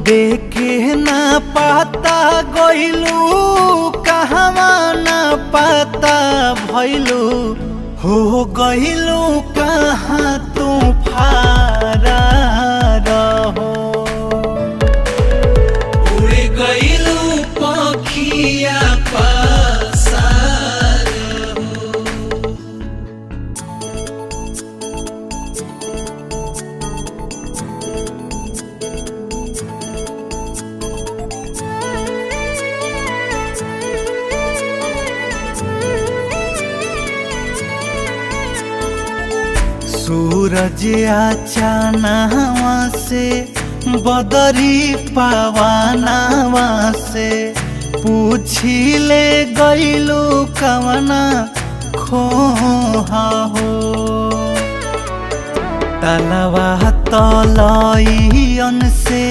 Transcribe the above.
देखे ना पाता गइलू कहवा ना पाता भइलू हो गइलू कहाँ तू फारा रहो उड़ गइलू पखिया पासार सूरज अचानवा से बदरी पवनवा से पूछिले गइलू कवना खोहा हो तलवा तलइयन से